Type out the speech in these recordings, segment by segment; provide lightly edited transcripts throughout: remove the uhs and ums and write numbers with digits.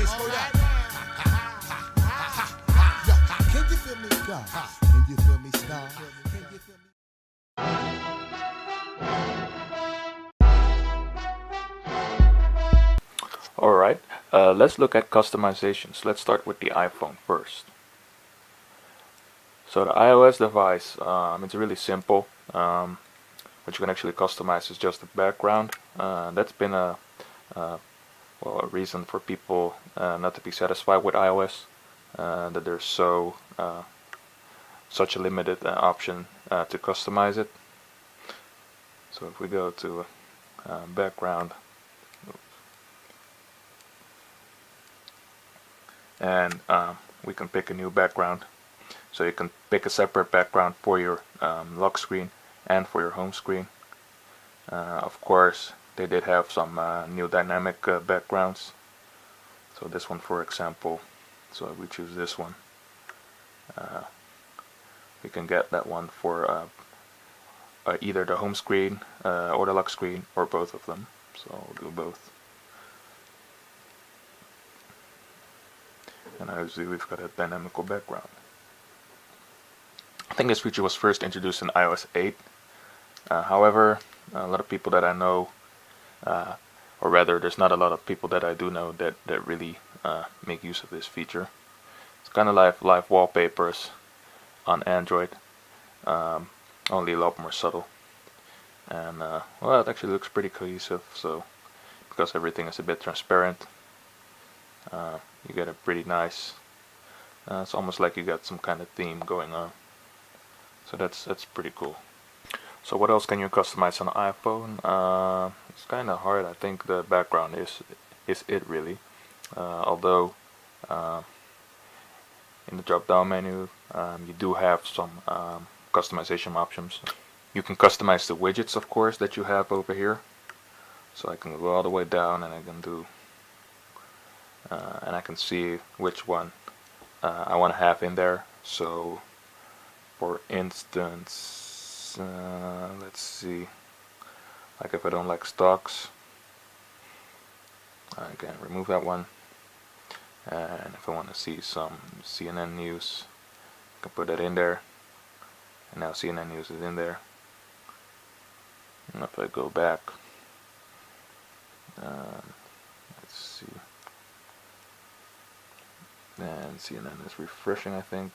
is. Word up. Can you feel me, God? Can you feel me, star? Can you feel me? Alright, let's look at customizations. Let's start with the iPhone first. So the iOS device, it's really simple. What you can actually customize is just the background. That's been a reason for people not to be satisfied with iOS, that there's such a limited option to customize it. So if we go to background, and we can pick a new background. So you can pick a separate background for your lock screen and for your home screen. Of course, they did have some new dynamic backgrounds. So this one, for example, so if we choose this one, we can get that one for either the home screen or the lock screen, or both of them. So I'll do both. And as you see, we've got a dynamical background. I think this feature was first introduced in iOS 8. However, a lot of people that I know, or rather there's not a lot of people that I do know that really make use of this feature. It's kind of like live wallpapers on Android, only a lot more subtle. And well, it actually looks pretty cohesive, so because everything is a bit transparent, you get a pretty nice, it's almost like you got some kind of theme going on. So that's pretty cool. So what else can you customize on the iPhone? It's kind of hard. I think the background is it really. Although in the drop down menu you do have some customization options. You can customize the widgets, of course, that you have over here. So I can go all the way down and I can do and I can see which one I want to have in there. So for instance, let's see, like if I don't like stocks, I can remove that one. And if I want to see some CNN news, I can put that in there. And now CNN news is in there. And if I go back, let's see, and CNN is refreshing, I think,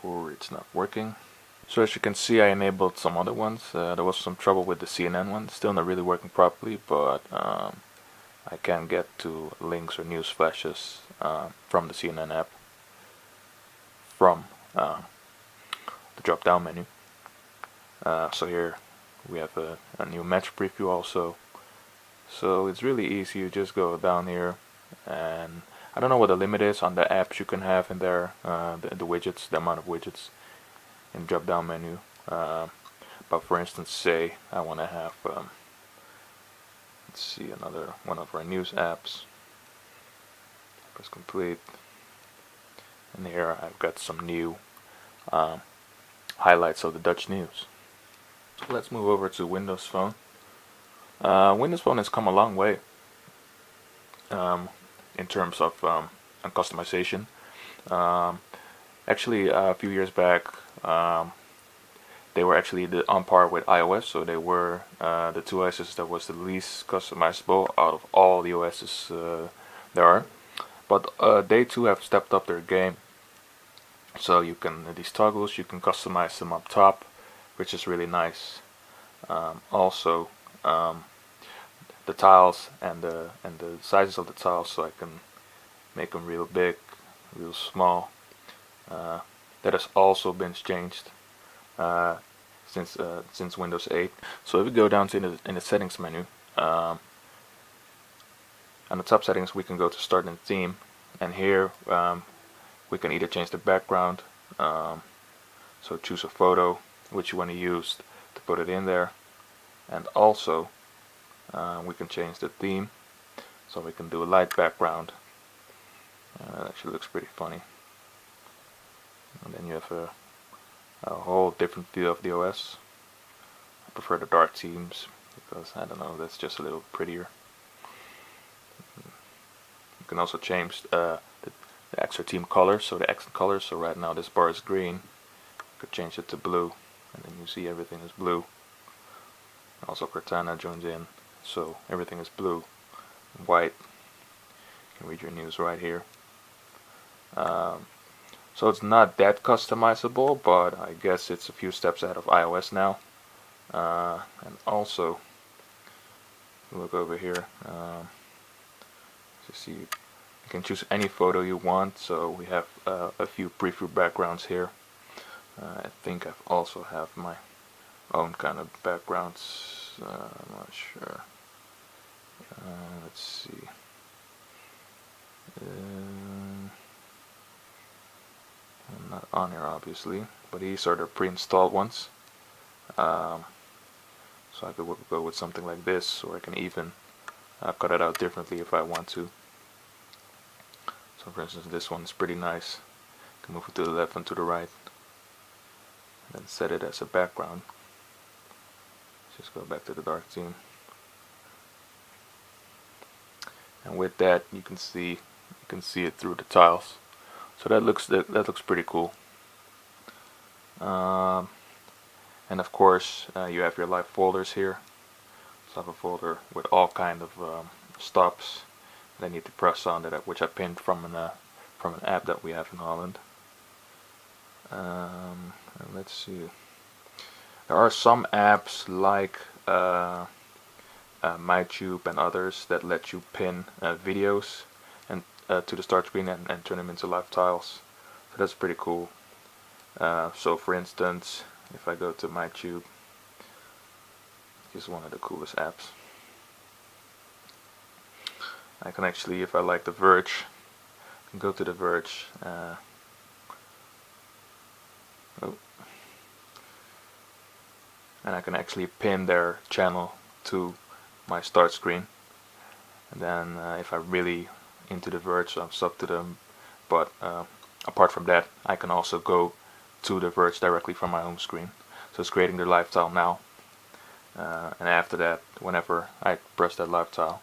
or it's not working. So as you can see, I enabled some other ones. There was some trouble with the CNN one, still not really working properly, but I can get to links or news flashes from the CNN app from the drop down menu. So here we have a new match preview also. So it's really easy. You just go down here, and I don't know what the limit is on the apps you can have in there, the widgets, the amount of widgets in the drop down menu. But for instance, say I want to have let's see, another one of our news apps. Press complete, and here I've got some new highlights of the Dutch news. So let's move over to Windows Phone. Windows Phone has come a long way in terms of customization. Actually, a few years back, they were actually on par with iOS, so they were the two OSs that was the least customizable out of all the OSs there are. But they too have stepped up their game. So you can, these toggles, you can customize them up top, which is really nice. Also, the tiles and the sizes of the tiles, so I can make them real big, real small. That has also been changed since Windows 8. So if we go down to in the settings menu, on the top settings we can go to start and theme, and here we can either change the background, so choose a photo which you want to use to put it in there, and also we can change the theme, so we can do a light background. That actually looks pretty funny. And then you have a whole different view of the OS. I prefer the dark themes because, I don't know, that's just a little prettier. can also change the extra team colors, so the accent colors. So right now this bar is green. You could change it to blue, and then you see everything is blue. Also Cortana joins in, so everything is blue and white. You can read your news right here. So it's not that customizable, but I guess it's a few steps ahead of iOS now. And also, look over here. You see, you can choose any photo you want. So we have a few preview backgrounds here. I think I also have my own kind of backgrounds. I'm not sure. Let's see. I'm not on here obviously, but these are the pre-installed ones. So I could go with something like this, or I can even cut it out differently if I want to. So for instance, this one is pretty nice. I can move it to the left and to the right, and then set it as a background. Just go back to the dark theme, and with that you can see it through the tiles. So that looks pretty cool. And of course, you have your live folders here. So I have a folder with all kind of stops that I need to press on, which I pinned from an app that we have in Holland. And let's see. There are some apps like MyTube and others that let you pin videos and to the start screen and turn them into live tiles. So that's pretty cool. So for instance, if I go to MyTube, it's one of the coolest apps. I can actually, if I like The Verge, I can go to The Verge. And I can actually pin their channel to my start screen. And then if I'm really into The Verge, I'm sub to them. But apart from that, I can also go to The Verge directly from my home screen. So it's creating their live tile now. And after that, whenever I press that live tile,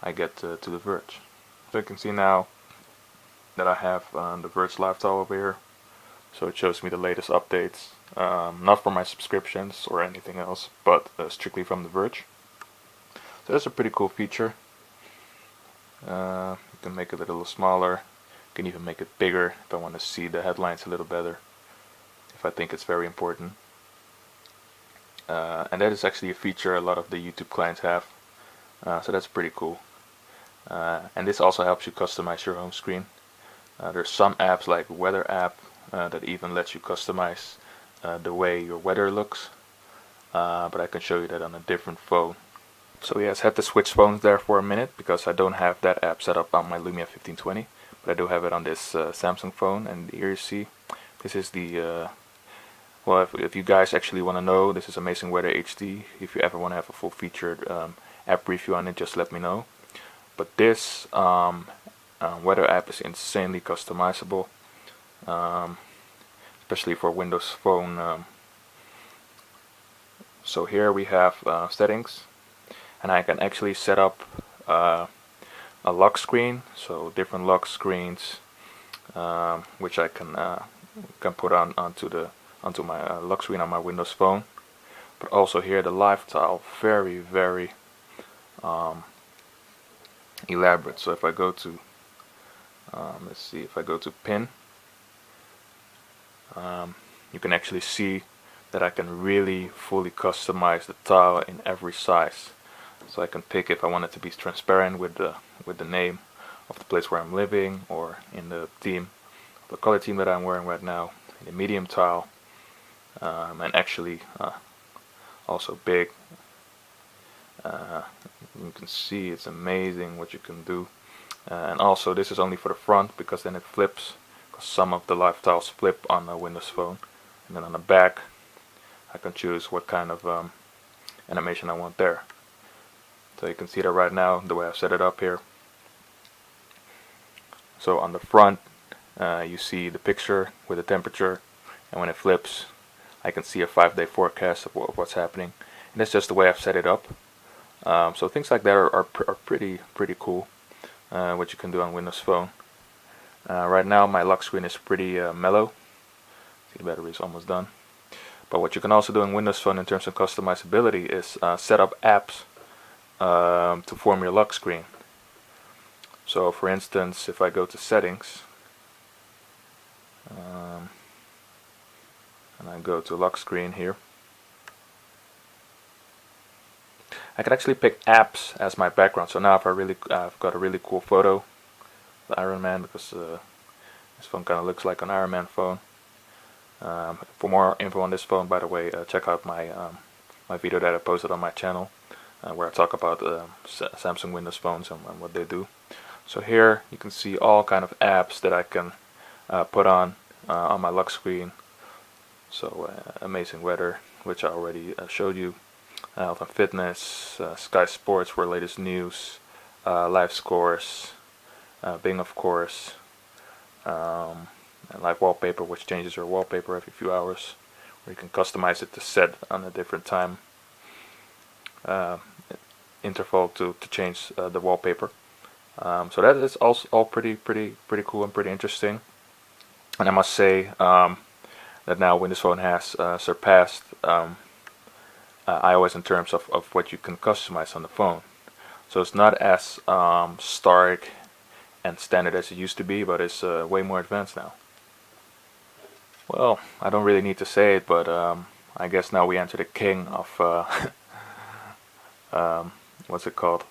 I get to The Verge. So you can see now that I have The Verge live tile over here. So it shows me the latest updates, not for my subscriptions or anything else, but strictly from The Verge. So that's a pretty cool feature. You can make it a little smaller. You can even make it bigger if I want to see the headlines a little better, if I think it's very important. And that is actually a feature a lot of the YouTube clients have. So that's pretty cool. And this also helps you customize your home screen. There's some apps like Weather app that even lets you customize the way your weather looks. But I can show you that on a different phone. So yes, I had to switch phones there for a minute because I don't have that app set up on my Lumia 1520, but I do have it on this Samsung phone. And here you see, this is the well, if you guys actually want to know, this is Amazing Weather HD. If you ever want to have a full featured app review on it, just let me know. But this weather app is insanely customizable, especially for Windows Phone. So here we have settings, and I can actually set up a lock screen, so different lock screens, which I can put onto my lock screen on my Windows Phone. But also here the live tile, very elaborate. So if I go to let's see, if I go to pin, you can actually see that I can really fully customize the tile in every size. So I can pick if I want it to be transparent with the name of the place where I'm living, or in the theme, the color theme that I'm wearing right now, in the medium tile, and actually also big. You can see it's amazing what you can do. And also this is only for the front, because then it flips, because some of the live tiles flip on a Windows Phone. And then on the back I can choose what kind of animation I want there. So you can see that right now, the way I've set it up here. So on the front you see the picture with the temperature, and when it flips I can see a 5-day forecast of what's happening. And that's just the way I've set it up. So things like that are pretty cool. what you can do on Windows Phone. Right now my lock screen is pretty mellow. See, the battery is almost done. But what you can also do in Windows Phone in terms of customizability is set up apps to form your lock screen. So for instance, if I go to settings and I go to lock screen here, I can actually pick apps as my background. So now if I've got a really cool photo of Iron Man, because this phone kind of looks like an Iron Man phone. For more info on this phone, by the way, check out my my video that I posted on my channel, where I talk about Samsung Windows phones and what they do. So here you can see all kind of apps that I can put on my lock screen. So amazing weather, which I already showed you, health and fitness, Sky Sports for latest news, live scores, Bing of course, and live wallpaper, which changes your wallpaper every few hours, where you can customize it to set on a different time interval to change the wallpaper. So that is also all pretty cool and pretty interesting. And I must say that now Windows Phone has surpassed iOS in terms of what you can customize on the phone. So it's not as stark and standard as it used to be, but it's way more advanced now. Well, I don't really need to say it, but I guess now we enter the king of what's it called?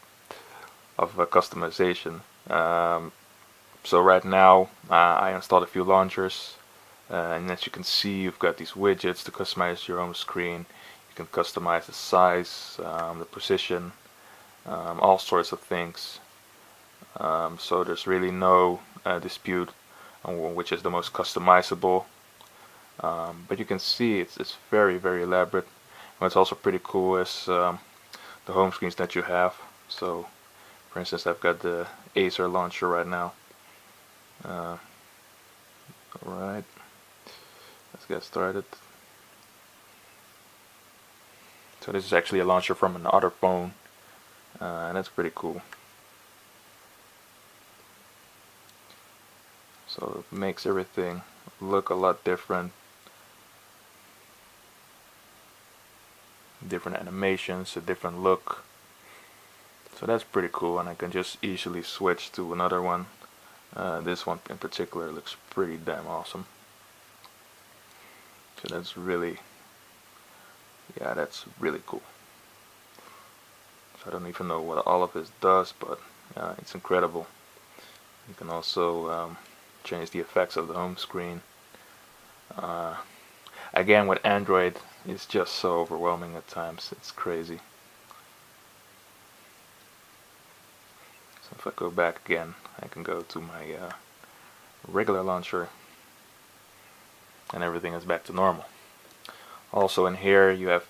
Of customization. So right now I installed a few launchers, and as you can see, you've got these widgets to customize your home screen. You can customize the size, the position, all sorts of things. So there's really no dispute on which is the most customizable. But you can see it's very elaborate. What's also pretty cool is the home screens that you have. So for instance, I've got the Acer launcher right now. Alright, let's get started. So this is actually a launcher from another phone, and that's pretty cool. So it makes everything look a lot different. Different animations, a different look. So that's pretty cool, and I can just easily switch to another one. This one in particular looks pretty damn awesome. So that's really, yeah, that's really cool. So I don't even know what all of this does, but it's incredible. You can also change the effects of the home screen. Again, with Android, it's just so overwhelming at times. It's crazy. So if I go back again, I can go to my regular launcher, and everything is back to normal. Also in here you have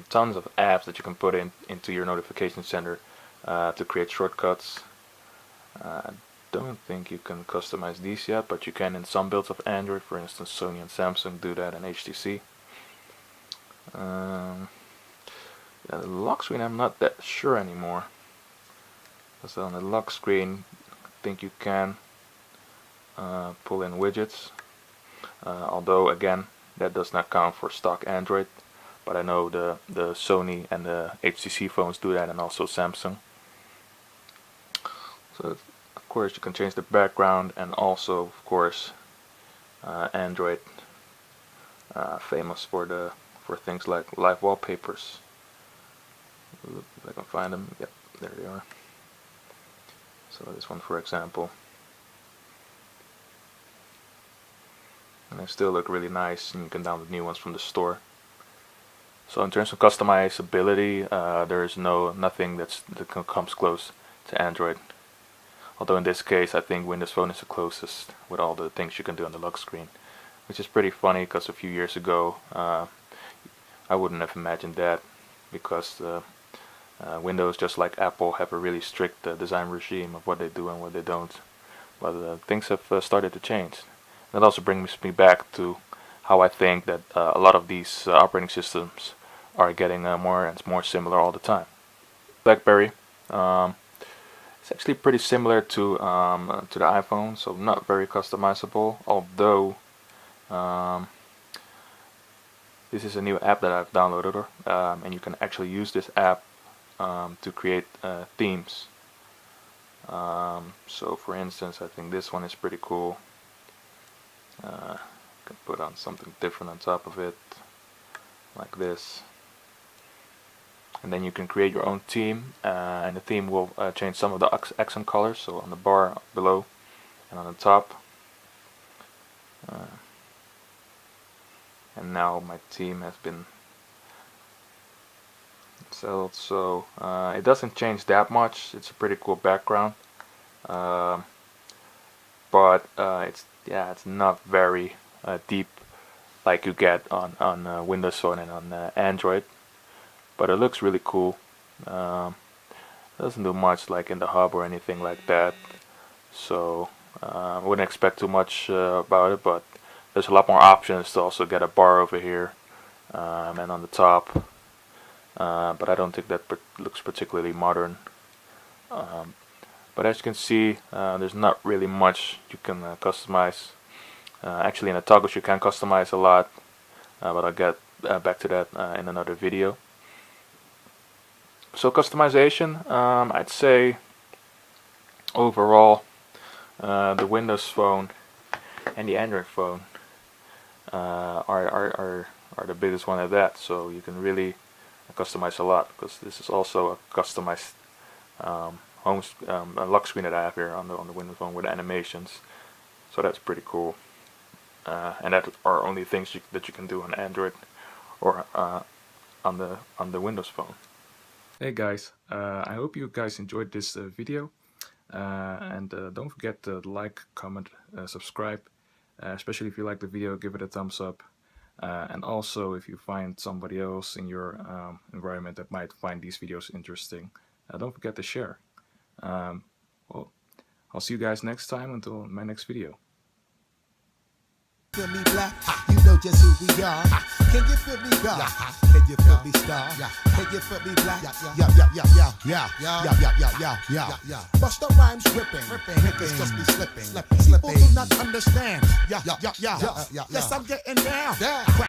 tons of apps that you can put into your notification center to create shortcuts. I don't think you can customize these yet, but you can in some builds of Android. For instance, Sony and Samsung do that, and HTC. Yeah, the lock screen I'm not that sure anymore. So on the lock screen, I think you can pull in widgets, although again that does not count for stock Android, but I know the Sony and the HTC phones do that, and also Samsung. So of course you can change the background, and also of course Android famous for things like live wallpapers. Look if I can find them. Yep, there they are. So this one, for example, and they still look really nice, and you can download new ones from the store. So in terms of customizability, there is nothing that comes close to Android. Although in this case, I think Windows Phone is the closest with all the things you can do on the lock screen, which is pretty funny because a few years ago I wouldn't have imagined that, because Windows, just like Apple, have a really strict design regime of what they do and what they don't. But things have started to change. That also brings me back to how I think that a lot of these operating systems are getting more and more similar all the time. BlackBerry It's actually pretty similar to the iPhone, so not very customizable. Although this is a new app that I've downloaded, and you can actually use this app to create themes. So for instance, I think this one is pretty cool. Can put on something different on top of it, like this. And then you can create your own theme, and the theme will change some of the accent colors, so on the bar below and on the top. And now my theme has been settled, so it doesn't change that much. It's a pretty cool background, but it's not very deep like you get on Windows Phone and on Android. But it looks really cool. Doesn't do much like in the hub or anything like that, so I wouldn't expect too much about it, but there's a lot more options to also get a bar over here and on the top, but I don't think that looks particularly modern. But as you can see, there's not really much you can customize. Actually in the toggles you can customize a lot, but I'll get back to that in another video. So customization, I'd say overall the Windows Phone and the Android phone are the biggest one at that. So you can really customize a lot, because this is also a customized a lock screen that I have here on the Windows Phone with animations. So that's pretty cool. And that are only things that you can do on Android or on the Windows Phone. Hey guys, I hope you guys enjoyed this video, and don't forget to like, comment, subscribe, especially if you like the video, give it a thumbs up, and also if you find somebody else in your environment that might find these videos interesting, don't forget to share. Well, I'll see you guys next time until my next video. Feel me, black? You know just who we are. Can you feel me, God? Can you feel me, star? Can you feel me, black? Yeah. Bust the rhymes ripping. Niggas just be slipping. People do not understand. Yeah. Yes, I'm getting down.